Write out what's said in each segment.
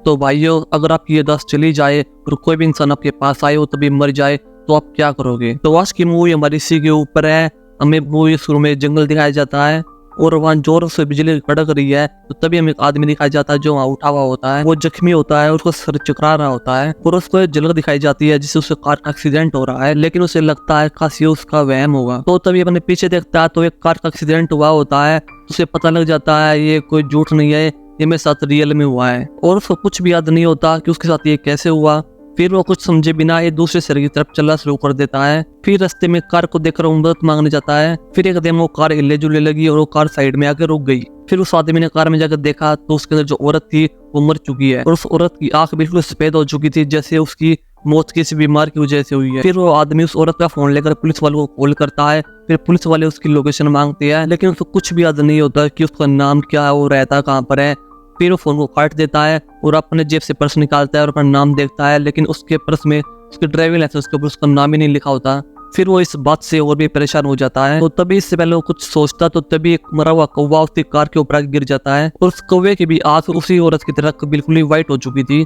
तो भाइयों, अगर आपकी याददाश्त चली जाए और कोई भी इंसान आपके पास आए हो तभी मर जाए तो आप क्या करोगे। तो आज की मूवी हमारी इसी के ऊपर है। हमें मूवी शुरू में जंगल दिखाया जाता है और वहाँ जोर से बिजली कड़क रही है, तो तभी हमें एक आदमी दिखाया जाता है जो वहाँ उठा हुआ होता है। वो जख्मी होता है, उसको सर चकरा रहा होता है और उसको एक झलक दिखाई जाती है जिससे उसे कार का एक्सीडेंट हो रहा है, लेकिन उसे लगता है काश ये उसका वहम होगा। तो तभी अपने पीछे देखता है तो एक कार का एक्सीडेंट हुआ होता है। उसे पता लग जाता है ये कोई झूठ नहीं है, ये मेरे साथ रियल में हुआ है। और उसको कुछ भी याद नहीं होता कि उसके साथ ये कैसे हुआ। फिर वो कुछ समझे बिना एक दूसरे शहर की तरफ चलना शुरू कर देता है। फिर रास्ते में कार को देखकर वो मदद मांगने जाता है। फिर एक दिन वो कार हिले जुलने लगी और वो कार साइड में आकर रुक गई। फिर उस आदमी ने कार में जाकर देखा तो उसके अंदर जो औरत थी वो मर चुकी है और उस औरत की आंख बिल्कुल सफेद हो चुकी थी, जैसे उसकी मौत किसी बीमार की वजह से हुई है। फिर वो आदमी उस औरत का फोन लेकर पुलिस वालों को कॉल करता है। फिर पुलिस वाले उसकी लोकेशन मांगते हैं, लेकिन उसको कुछ भी याद नहीं होता कि उसका नाम क्या है, वो रहता कहाँ पर है। फिर वो फोन को काट देता है और अपने जेब से पर्स निकालता है और अपना नाम देखता है, लेकिन उसके पर्स में उसके ड्राइविंग लाइसेंस के ऊपर उसका नाम ही नहीं लिखा होता। फिर वो इस बात से और भी परेशान हो जाता है। तो तभी इससे पहले वो कुछ सोचता तो तभी एक मरा हुआ कौवा उसकी कार के ऊपर गिर जाता है और उस कौवे की भी आंख उसी औरत की तरह बिल्कुल ही व्हाइट हो चुकी थी।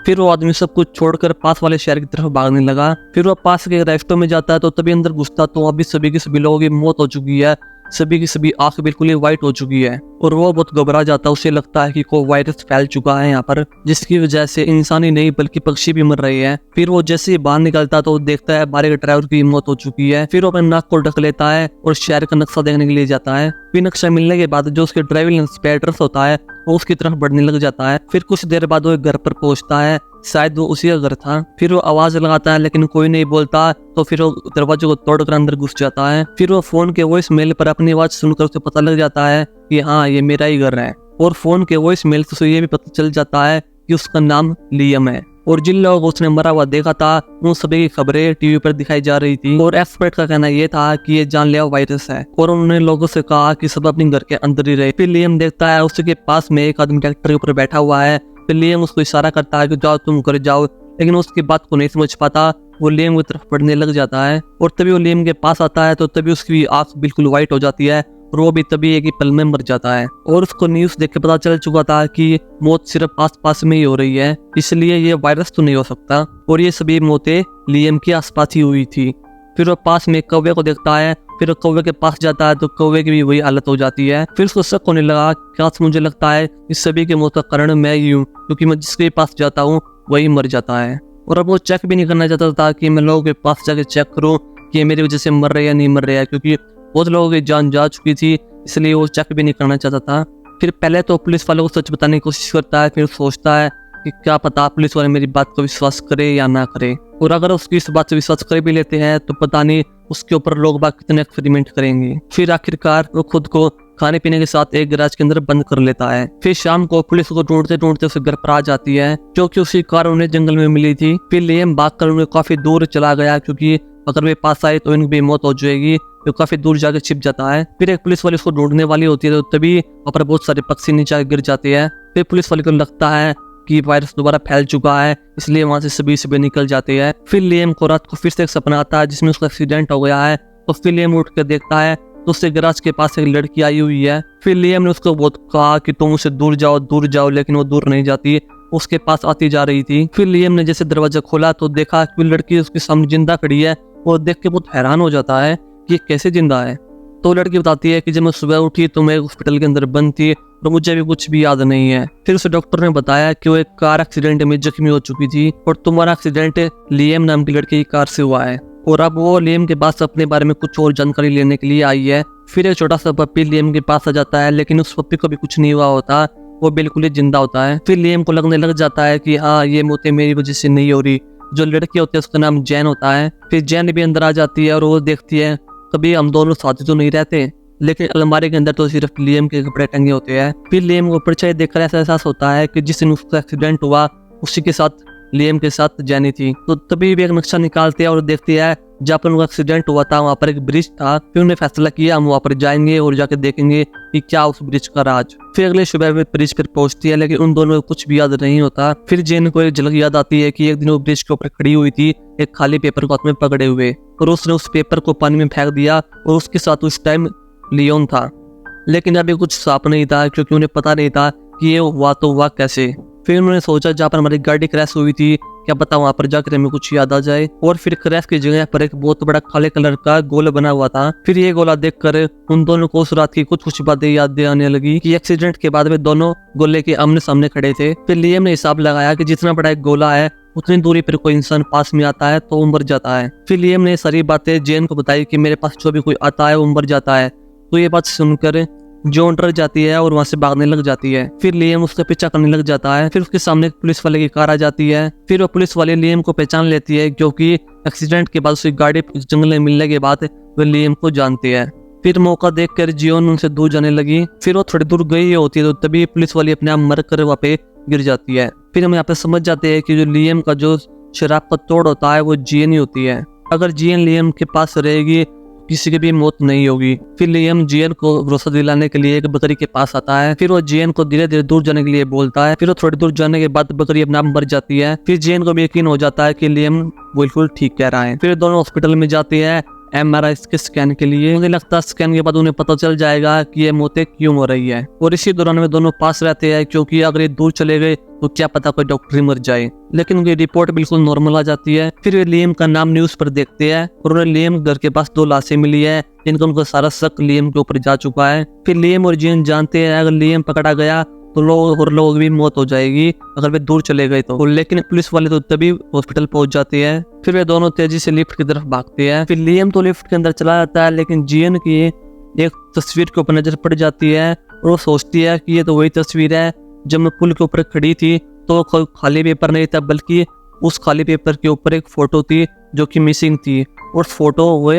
फिर वो आदमी सब कुछ छोड़कर पास वाले शहर की तरफ भागने लगा। फिर वो पास के रेस्टोरेंट में जाता है तो तभी अंदर घुसता तो अभी सभी के सभी लोगों की मौत हो चुकी है, सभी की सभी आंख बिल्कुल ही व्हाइट हो चुकी है और वो बहुत घबरा जाता है। उसे लगता है कि कोई वायरस फैल चुका है यहाँ पर, जिसकी वजह से इंसान ही नहीं बल्कि पक्षी भी मर रहे हैं। फिर वो जैसे ही बाहर निकलता तो देखता है बाहर के ड्राइवर की मौत हो चुकी है। फिर वो अपने नाक को ढक लेता है और शहर का नक्शा देखने के लिए जाता है। फिर नक्शा मिलने के बाद जो उसके ड्राइविंग इंस्पेक्टर होता है वो उसकी तरफ बढ़ने लग जाता है। फिर कुछ देर बाद वो एक घर पर पहुंचता है, शायद वो उसी का घर था। फिर वो आवाज लगाता है लेकिन कोई नहीं बोलता, तो फिर वो दरवाजे को तोड़कर अंदर घुस जाता है। फिर वो फोन के वॉइस मेल पर अपनी आवाज सुनकर उसे पता लग जाता है कि हाँ ये मेरा ही घर है। और फोन के वॉइस मेल से उसे ये भी पता चल जाता है कि उसका नाम लियम है और जिन लोगों को उसने मरा हुआ देखा था उन सभी की खबरें टीवी पर दिखाई जा रही थी। और एक्सपर्ट का कहना यह था कि ये जानलेवा वायरस है और उन्होंने लोगों से कहा कि सब अपने घर के अंदर ही रहे। फिर लियम देखता है उसके पास में एक आदमी ट्रैक्टर के ऊपर बैठा हुआ है। फिर लियम उसको इशारा करता है कि जाओ तुम घर जाओ, लेकिन उसकी बात को नहीं समझ पाता। वो लियम की तरफ बढ़ने लग जाता है और तभी वो लियम के पास आता है तो तभी उसकी आंख बिल्कुल व्हाइट हो जाती है और वो भी तभी एक ही पल में मर जाता है। और उसको न्यूज़ देख के पता चल चुका था कि मौत सिर्फ आसपास में ही हो रही है, इसलिए ये वायरस तो नहीं हो सकता। और ये सभी मौतें लियम के आसपास ही हुई थी। फिर वो पास में कौवे को देखता है। फिर वो कौवे के पास जाता है तो कौवे की भी वही हालत हो जाती है। फिर उसको शक होने लगा, क्या मुझे लगता है इस सभी के मौत का कारण मैं ही हूँ, क्योंकि मैं जिसके पास जाता हूँ वही मर जाता है। और अब वो चेक भी नहीं करना चाहता था कि मैं लोगों के पास जाके चेक करूँ कि ये मेरी वजह से मर रहे या नहीं मर रहे हैं, क्योंकि बहुत लोगों की जान जा चुकी थी, इसलिए वो चेक भी नहीं करना चाहता था। फिर पहले तो पुलिस वालों को सच बताने की कोशिश करता है, फिर सोचता है कि क्या पता पुलिस वाले मेरी बात को विश्वास करे या ना करे, और अगर उसकी इस बात से विश्वास कर भी लेते हैं तो पता नहीं उसके ऊपर लोग बाग कितने एक्सपेरिमेंट करेंगे। फिर आखिरकार वो खुद को खाने पीने के साथ एक गैराज के अंदर बंद कर लेता है। फिर शाम को पुलिस को ढूंढते ढूंढते उसे घर पर आ जाती है, जो कि उसी कार उन्हें जंगल में मिली थी। फिर लियम भागकर उन्हें काफी दूर चला गया, क्योंकि अगर वे पास आए तो इनकी भी मौत हो जाएगी। तो काफी दूर जाकर छिप जाता है। फिर एक पुलिस वाली उसको ढूंढने वाली होती है तो तभी वहाँ पर बहुत सारे पक्षी नीचे गिर जाते हैं। फिर पुलिस वाले को लगता है कि वायरस दोबारा फैल चुका है, इसलिए वहां से सभी निकल जाते हैं। फिर लियम को रात को फिर से एक सपना आता है जिसमें उसका एक्सीडेंट हो गया है। तो फिर लियम उठ कर देखता है तो उससे गैराज के पास एक लड़की आई हुई है। फिर लियम ने उसको बहुत कहा कि तुम उससे दूर जाओ, लेकिन वो दूर नहीं जाती, उसके पास आती जा रही थी। फिर लियम ने जैसे दरवाजा खोला तो देखा कि लड़की उसके सामने जिंदा खड़ी है। वो देख के बहुत हैरान हो जाता है कि ये कैसे जिंदा है। तो लड़की बताती है कि जब मैं सुबह उठी तो मैं हॉस्पिटल के अंदर बंद थी और मुझे भी कुछ भी याद नहीं है। फिर उसे डॉक्टर ने बताया कि वो एक कार एक्सीडेंट में जख्मी हो चुकी थी और तुम्हारा एक्सीडेंट लियम नाम की लड़की की कार से हुआ है, और अब वो लियम के पास अपने बारे में कुछ और जानकारी लेने के लिए आई है। फिर एक छोटा सा पप्पी लियम के पास आ जाता है, लेकिन उस पप्पी को भी कुछ नहीं हुआ होता, वो बिल्कुल ही जिंदा होता है। फिर लियम को लगने लग जाता है कि हाँ ये मौतें मेरी वजह से नहीं हो रही। जो लड़की होती है उसका नाम जैन होता है। फिर जैन भी अंदर आ जाती है और वो देखती है कभी हम दोनों साथी तो नहीं रहते, लेकिन अलमारी के अंदर तो सिर्फ लियम के कपड़े टंगे होते हैं। फिर लियम को परछाई देखकर ऐसा एहसास होता है कि जिस दिन उसका एक्सीडेंट हुआ उसी के साथ लियम के साथ जैनी थी। तो तभी भी एक नक्शा निकालते हैं और देखती है जहाँ पर उनका एक्सीडेंट हुआ था वहाँ पर एक ब्रिज था। फिर उन्हें फैसला किया हम वहाँ पर जाएंगे और जाके देखेंगे कि क्या उस ब्रिज का राज। फिर अगले सुबह वे ब्रिज पर पहुंचती है, लेकिन उन दोनों को कुछ भी याद नहीं होता। फिर जैन को एक झलक याद आती है कि एक दिन वो ब्रिज के ऊपर खड़ी हुई थी एक खाली पेपर को हाथ में पकड़े हुए, और उसने उस पेपर को पानी में फेंक दिया और उसके साथ उस टाइम लियोन था। लेकिन अभी कुछ साफ नहीं था, क्योंकि उन्हें पता नहीं था कि ये हुआ तो हुआ कैसे। फिर उन्होंने सोचा जहाँ पर हमारी गाड़ी क्रैश हुई थी क्या पता वहां पर जाकर हमें कुछ याद आ जाए। और फिर क्रैश की जगह पर एक बहुत बड़ा काले कलर का गोला बना हुआ था। फिर ये गोला देखकर उन दोनों को उस रात की कुछ बातें याद आने लगी कि एक्सीडेंट के बाद में दोनों गोले के आमने सामने खड़े थे। फिर लियम ने हिसाब लगाया कि जितना बड़ा एक गोला है उतनी दूरी पर कोई इंसान पास में आता है तो वो मर जाता है। फिर लियम ने सारी बातें जेन को बताई कि मेरे पास जो भी कोई आता है वो मर जाता है। तो ये बात सुनकर जॉन डर जाती है और वहां से भागने लग जाती है। फिर लियम उसका पीछा करने लग जाता है। फिर उसके सामने एक पुलिस वाले की कार आ जाती है। फिर वो पुलिस वाले लियम को पहचान लेती है क्योंकि एक्सीडेंट के बाद उसकी गाड़ी जंगल में मिलने के बाद वो लियम को जानती है। फिर मौका देखकर जियोन उनसे दूर जाने लगी। फिर वो थोड़ी दूर गई होती है तो तभी पुलिस वाली अपने आप मर कर वहाँ पे गिर जाती है। फिर हम यहाँ पे समझ जाते हैं कि जो लियम का जो शराब का तोड़ होता है वो जियन ही होती है। अगर जियन लियम के पास रहेगी किसी की भी मौत नहीं होगी। फिर लियम जियन को भरोसा दिलाने के लिए एक बकरी के पास आता है। फिर वो जियन को धीरे धीरे दूर जाने के लिए बोलता है। फिर वो थोड़ी दूर जाने के बाद बकरी अपने आप मर जाती है। फिर जियन को भी यकीन हो जाता है कि लियम बिल्कुल ठीक कह रहा है। फिर दोनों हॉस्पिटल में जाते हैं MRI के स्कैन के लिए। मुझे लगता है स्कैन के बाद उन्हें पता चल जाएगा कि ये मौतें क्यों हो रही है। और इसी दौरान वे दोनों पास रहते हैं क्योंकि अगर ये दूर चले गए तो क्या पता कोई डॉक्टर ही मर जाए। लेकिन उनकी रिपोर्ट बिल्कुल नॉर्मल आ जाती है। फिर वे लियम का नाम न्यूज पर देखते हैं और उन्हें लियम घर के पास 2 लाशें मिली है जिनका उनका सारा शक लियम के ऊपर जा चुका है। फिर लियम और जियन जानते हैं अगर लियम पकड़ा गया तो लोग भी मौत हो जाएगी अगर वे दूर चले गए तो। लेकिन पुलिस वाले तो तभी हॉस्पिटल पहुंच जाते हैं। फिर वे दोनों तेजी से लिफ्ट की तरफ भागते हैं। फिर लियम तो लिफ्ट के अंदर चला जाता है लेकिन जियन की एक तस्वीर के ऊपर नजर पड़ जाती है और वो सोचती है कि ये तो वही तस्वीर है जब मैं पुल के ऊपर खड़ी थी तो कोई खाली पेपर नहीं था बल्कि उस खाली पेपर के ऊपर एक फोटो थी जो कि मिसिंग थी और फोटो वो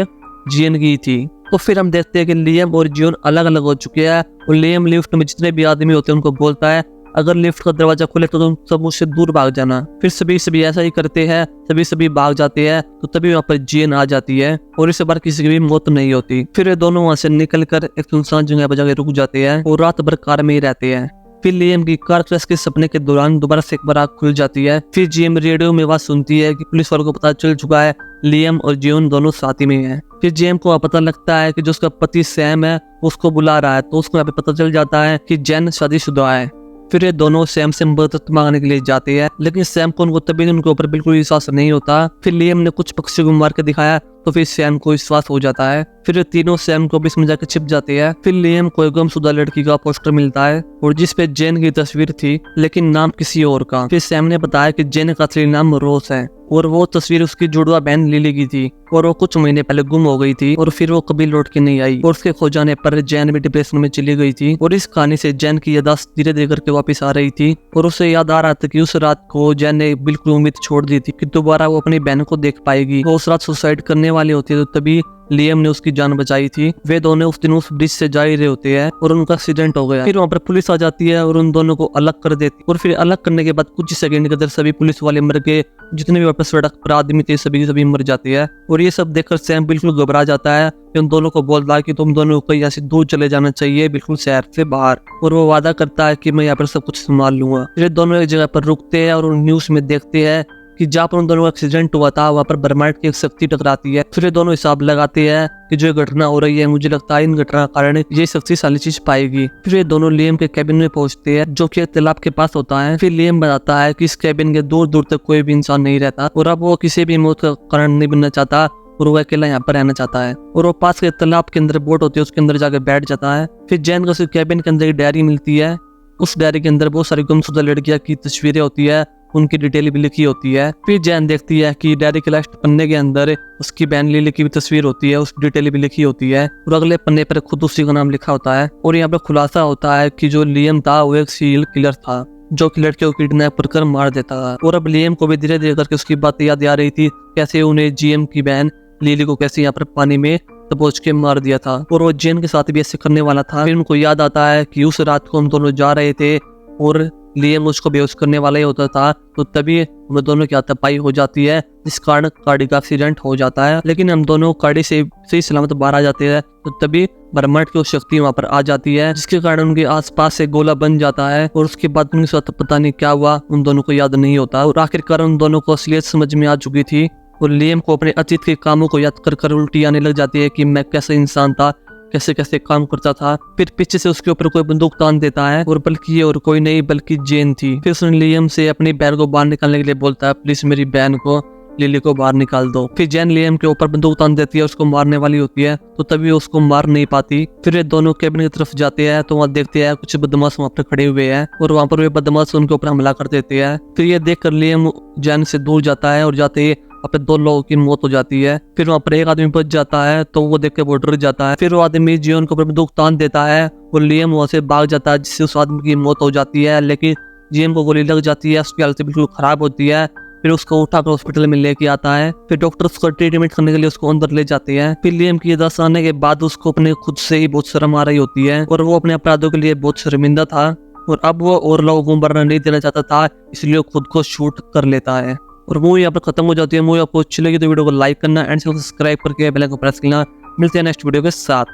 जियन की थी। तो फिर हम देखते हैं कि लियम और जियन अलग अलग हो चुके हैं और लियम लिफ्ट में जितने भी आदमी होते हैं उनको बोलता है अगर लिफ्ट का दरवाजा खुले तो तुम सब मुझसे दूर भाग जाना। फिर सभी ऐसा ही करते हैं, सभी भाग जाते हैं। तो तभी वहाँ पर जियन आ जाती है और इस बार किसी की भी मौत नहीं होती। फिर ये दोनों वहाँ से निकलकर एक सुनसान जगह पर जाकर रुक जाते हैं और रात भर कार में ही रहते हैं। फिर लियम की कार क्रैश के सपने के दौरान दोबारा से एक बार आँख खुल जाती है। फिर जियन रेडियो में आवाज सुनती है कि पुलिस वालों को पता चल चुका है लियम और जियन दोनों साथ ही में हैं। फिर जियन को पता लगता है कि जो उसका पति सैम है उसको बुला रहा है तो उसको यहाँ पे पता चल जाता है कि जेन शादीशुदा है। फिर ये दोनों सैम से मदद मांगने के लिए जाते हैं लेकिन सैम को उनको तभी उनके ऊपर बिल्कुल विश्वास नहीं होता। फिर लियम ने कुछ पक्षियों को मार के दिखाया तो फिर सैम को विश्वास हो जाता है। फिर ये तीनों सैम को भी इसमें जाकर छिप जाते हैं। फिर लियम को एक गुमशुदा लड़की का पोस्टर मिलता है और जिसपे जेन की तस्वीर थी लेकिन नाम किसी और का। फिर सैम ने बताया कि जेन का असली नाम रोज है और वो तस्वीर उसकी जुड़वा बहन लिली की थी और वो कुछ महीने पहले गुम हो गई थी और फिर वो कभी लौट के नहीं आई और उसके खो जाने पर जैन भी डिप्रेशन में चली गई थी। और इस कहानी से जैन की याददाश्त धीरे धीरे करके वापस आ रही थी और उसे याद आ रहा था कि उस रात को जैन ने बिल्कुल उम्मीद छोड़ दी थी कि दोबारा वो अपनी बहन को देख पाएगी। वो उस रात सुसाइड करने वाली होती है तो तभी लियम ने उसकी जान बचाई थी। वे दोनों उस दिन उस ब्रिज से जा ही रहे होते हैं और उनका एक्सीडेंट हो गया। फिर वहाँ पर पुलिस आ जाती है और उन दोनों को अलग कर देती और फिर अलग करने के बाद कुछ ही सेकंड के अंदर सभी पुलिस वाले मर गए। जितने भी वापस सड़क पर आदमी थे सभी मर जाते हैं और ये सब देखकर सैम बिल्कुल घबरा जाता है। उन दोनों को बोलता है कि तुम दोनों को यहाँ से दूर चले जाना चाहिए बिल्कुल शहर से बाहर और वो वादा करता है कि मैं यहाँ पर सब कुछ संभाल लूंगा। फिर दोनों एक जगह पर रुकते हैं और न्यूज में देखते हैं कि जहाँ पर उन दोनों का एक्सीडेंट हुआ था वहाँ पर ब्रह्मांड की एक शक्ति टकराती है। फिर ये दोनों हिसाब लगाते हैं कि जो घटना हो रही है मुझे लगता है इन घटना के कारण ये शक्तिशाली चीज पाएगी। फिर ये दोनों लियम के कैबिन में पहुंचते हैं जो कि एक तालाब के पास होता है। फिर लियम बताता है कि इस कैबिन के दूर दूर तक कोई भी इंसान नहीं रहता और अब वो किसी भी मौत का कारण नहीं बनना चाहता और वो अकेला यहाँ पर रहना चाहता है। और वो पास के तालाब के अंदर बोट होती है उसके अंदर जाकर बैठ जाता है। फिर जैन को उस कैबिन के अंदर एक डायरी मिलती है। उस डायरी के अंदर बहुत सारी गुमशुदा लड़कियां की तस्वीरें होती है, उनकी डिटेल भी लिखी होती है। फिर जैन देखती है कि डायरी के लास्ट पन्ने के अंदर उसकी बहन लिली की भी तस्वीर होती है, उस डिटेल भी लिखी होती है और अगले पन्ने पर खुद उसी का नाम लिखा होता है। और यहाँ पर खुलासा होता है कि जो लियम था वो एक सीरियल किलर था जो कि लड़कियों को किडनैप कर मार देता था। और अब लियम को भी धीरे धीरे करके उसकी बात याद आ रही थी, कैसे उन्हें जीएम की बहन लिली को कैसे यहाँ पर पानी में दबोच के मार दिया था और वो जेन के साथ भी ऐसे करने वाला था। फिर उनको याद आता है कि उस रात को हम दोनों जा रहे थे और लियम उसको बेहोश करने वाला ही होता था। तो तभी हम दोनों की हाथापाई हो जाती है जिस कारण गाड़ी का एक्सीडेंट हो जाता है। लेकिन हम दोनों गाड़ी से सही सलामत बाहर आ जाते हैं। तो तभी ब्रह्मांड की शक्ति वहाँ पर आ जाती है जिसके कारण उनके आसपास से गोला बन जाता है और उसके बाद उनके साथ पता नहीं क्या हुआ, उन दोनों को याद नहीं होता। और आखिरकार उन दोनों को असलियत समझ में आ चुकी थी और लियम को अपने अतीत के कामों को याद कर उल्टी आने लग जाती है कि मैं कैसा इंसान था, कैसे कैसे काम करता था। फिर पीछे से उसके ऊपर कोई बंदूक तान देता है और बल्कि ये और कोई नहीं बल्कि जेन थी। फिर उसने लियम से अपनी बहन को बाहर निकालने के लिए बोलता है, प्लीज मेरी बहन को लिली को बाहर निकाल दो। फिर जैन लियम के ऊपर बंदूक तान देती है, उसको मारने वाली होती है तो तभी उसको मार नहीं पाती। फिर ये दोनों केबिन की तरफ जाते हैं तो वहाँ देखते हैं कुछ बदमाश वहाँ पर खड़े हुए हैं और वहाँ पर वे बदमाश उनके ऊपर हमला कर देते हैं। फिर ये देखकर लियम जैन से दूर जाता है और जाते ही अपने 2 लोगों की मौत हो जाती है। फिर वहाँ पर एक आदमी बच जाता है तो वो देख के वो डर जाता है। फिर वो आदमी जियोन के ऊपर बंदूक तान देता है और लियम वहाँ से भाग जाता है, जिससे उस आदमी की मौत हो जाती है। लेकिन जियोन को गोली लग जाती है, उसकी हालत बिल्कुल खराब होती है। फिर उसको उठाकर हॉस्पिटल में लेके आता है। फिर डॉक्टर उसको ट्रीटमेंट करने के लिए उसको अंदर ले जाते हैं। फिर लियम की यादाश्त आने के बाद उसको अपने खुद से ही बहुत शर्म आ रही होती है और वो अपने अपराधों के लिए बहुत शर्मिंदा था और अब वो और लोगों को मरना नहीं देना चाहता था, इसलिए खुद को शूट कर लेता है। और मूवी यहाँ पर खत्म हो जाती है। मूवी आपको अच्छी लगी तो वीडियो को लाइक करना एंड सब्सक्राइब करके बेल आइकन को प्रेस करना। मिलते हैं नेक्स्ट वीडियो के साथ।